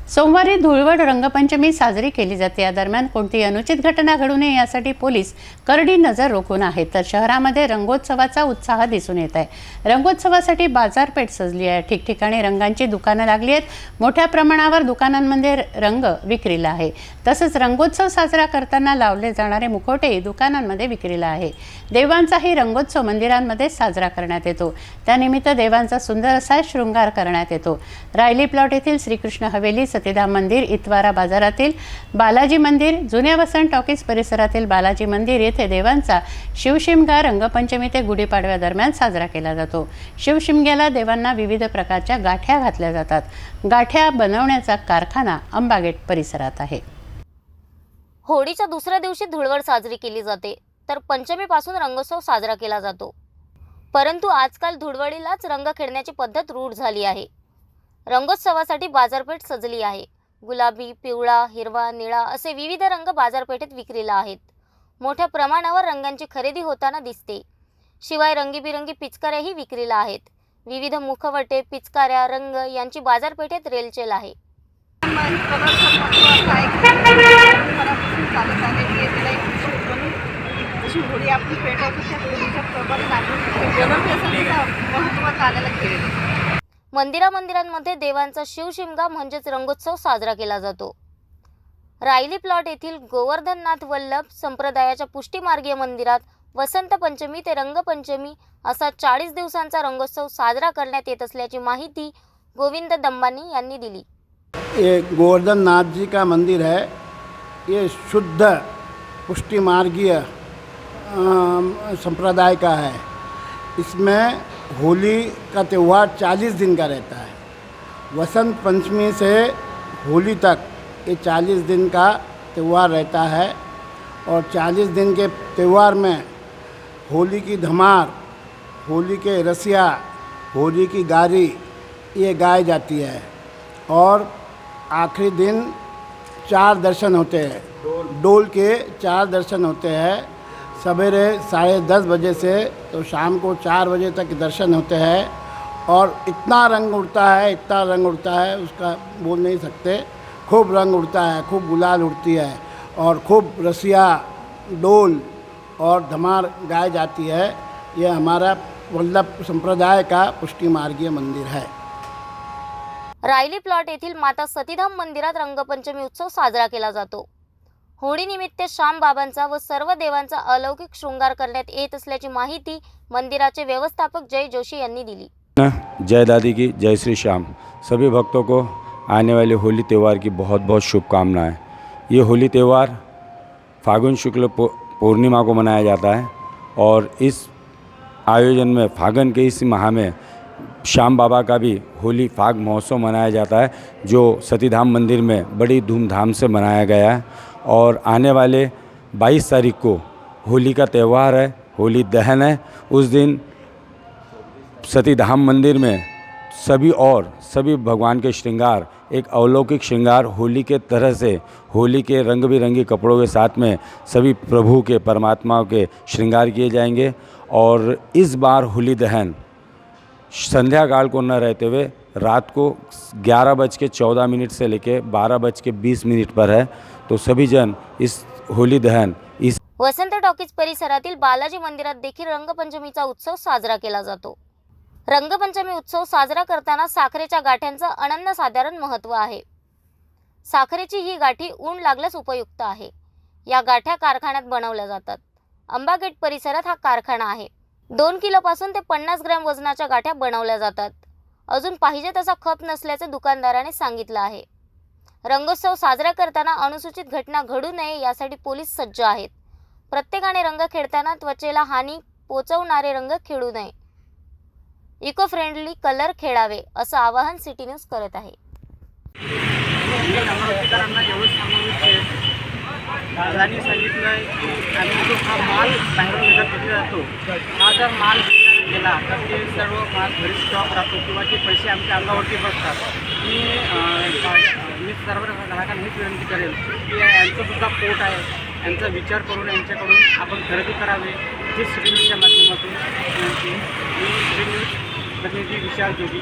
सोमवारी धुळवड रंगपंचमी साजरी केली जाते। या दरम्यान कोणतीही अनुचित घटना घडू नये यासाठी पोलीस करडी नजर रोखून आहेत। तर शहरामध्ये रंगोत्सवाचा उत्साह दिसून येत आहे। रंगोत्सवासाठी बाजारपेठ सजली आहे। ठिकठिकाणी रंगांची दुकानं लागली आहेत। मोठ्या प्रमाणावर दुकानांमध्ये रंग विक्रीला आहे। तसंच रंगोत्सव साजरा करताना लावले जाणारे मुखवटे दुकानांमध्ये विक्रीला आहे। देवांचाही रंगोत्सव मंदिरांमध्ये साजरा करण्यात येतो। त्यानिमित्त देवांचा सुंदर असा शृंगार करण्यात येतो। रायली प्लॉट येथील श्रीकृष्ण हवेली, सतीधाम मंदिर, इतवारा बाजारातील बालाजी मंदिर, जुन्या वसंत टॉकीज परिसरातील बालाजी मंदिर येथे देवांचा शिवशिमगा रंगपंचमी ते गुढीपाडव्या दरम्यान साजरा केला जातो। शिवशिमग्याला देवांना विविध प्रकारच्या गाठ्या घातल्या जातात। गाठ्या बनवण्याचा कारखाना अंबागेट परिसरात आहे। होळीच्या दुसऱ्या दिवशी धुळवड साजरी केली जाते, तर पंचमीपासून रंगोत्सव साजरा केला जातो। परंतु आजकाल धुळवडीलाच रंग खेळण्याची पद्धत रूढ झाली आहे। रंगोत्सवासाठी बाजारपेठ सजली आहे। गुलाबी, पिवळा, हिरवा, निळा असे विविध रंग बाजारपेठेत विक्रीला आहेत। मोठ्या प्रमाणावर रंगांची खरेदी होताना दिसते। शिवाय रंगीबिरंगी पिचकाऱ्याही विक्रीला आहेत। विविध मुखवटे, पिचकाऱ्या, रंग यांची बाजारपेठेत रेलचेल आहे। मंदिरांमध्ये देवांचा शिवशिमगा म्हणजेच रंगोत्सव साजरा केला जातो। रायली प्लॉट येथील गोवर्धननाथ वल्लभ संप्रदायाच्या पुष्टीमार्गीय मंदिरात वसंत पंचमी ते रंगपंचमी असा 40 दिवसांचा रंगोत्सव साजरा करण्यात येत असल्याची माहिती गोविंद दंबानी यांनी दिली। ये गोवर्धननाथ जी का मंदिर है। ये शुद्ध पुष्टिमार्गीय संप्रदाय का है। इसमें होली का त्यौहार 40 दिन का रहता है। वसंत पंचमी से होली तक ये 40 दिन का त्यौहार रहता है। और 40 दिन के त्यौहार में होली की धमार, होली के रसिया, होली की गारी ये गाई जाती है। और आखिरी दिन 4 दर्शन होते हैं। डोल के 4 दर्शन होते हैं। सवेरे 10:30 बजे से तो शाम को 4 बजे तक दर्शन होते हैं। और इतना रंग उड़ता है, इतना रंग उड़ता है, उसका बोल नहीं सकते। खूब रंग उड़ता है, खूब गुलाल उड़ती है और खूब रसिया, डोल और धमार गाई जाती है। यह हमारा वल्लभ संप्रदाय का पुष्टिमार्गीय मंदिर है। रायली प्लॉट येथील माता सतीधाम मंदिरात रंगपंचमी उत्सव साजरा केला जातो। होळीनिमित्त श्याम बाबांचा व सर्व देवांचा अलौकिक शृंगार करण्यात येत असल्याची माहिती मंदिराचे व्यवस्थापक जय जोशी यांनी दिली। जय दादी की जय श्री श्याम। सभी भक्तों को आने वाले होली त्यौहार की बहुत बहुत शुभकामनाएं। ये होली त्यौहार फागुन शुक्ल पूर्णिमा को मनाया जाता है और इस आयोजन में फागुन के इस माह में श्याम बाबा का भी होली फाग महोत्सव मनाया जाता है, जो सतीधाम मंदिर में बड़ी धूमधाम से मनाया गया है। और आने वाले 22 तारीख को होली का त्यौहार है, होली दहन है। उस दिन सतीधाम मंदिर में सभी भगवान के श्रृंगार, एक अलौकिक श्रृंगार होली के तरह से, होली के रंग बिरंगे कपड़ों के साथ में सभी प्रभु के, परमात्मा के श्रृंगार किए जाएंगे। और इस बार होली दहन संध्या काल को न रहते हुए रात को 11:14 से लेकर 12:20 पर है। तो सभी जन इस होली दहन इस वसंत टॉकीज परिसरातील बालाजी मंदिरात देखील रंगपंचमीचा उत्सव साजरा केला जातो। रंगपंचमी उत्सव साजरा करताना साखरेच्या गाठ्यांचं अनन्यसाधारण महत्त्व आहे। साखरेची ही गाठी ऊन लागल्यास उपयुक्त आहे। या गाठ्या कारखान्यात बनवल्या जातात। अंबागेट परिसरात हा कारखाना आहे। 2 किलोपासून ते 50 ग्रॅम वजनाच्या गाठ्या बनवल्या जातात। अजून पाहिजे तसा खप नसल्याचे दुकानदाराने सांगितलं आहे। रंगोत्सव साजरा करताना अनुचित घटना घडू नये यासाठी पोलीस सज्ज आहेत। प्रत्येकाने रंग खेळताना त्वचेला हानी पोहोचवणारे रंग खेळू नये, इको फ्रेंडली कलर खेळावे असं आवाहन सिटी न्यूज करत आहे। दादांनी सांगितलं की आम्ही जो हा माल बाहेरून विकत जातो, हा जर माल गेला तर ते सर्व माल घरी स्टॉक राहतो किंवा ते पैसे आमच्या अंगावरती बसतात। मी सर्व ग्राहकांना हीच विनंती करेल की यांचंसुद्धा पोट आहे, यांचा विचार करून यांच्याकडून आपण खरेदी करावे। जे सिटी न्यूजच्या माध्यमातून विनंती, मी सिटी न्यूज प्रतिनिधी विशाल जोगी।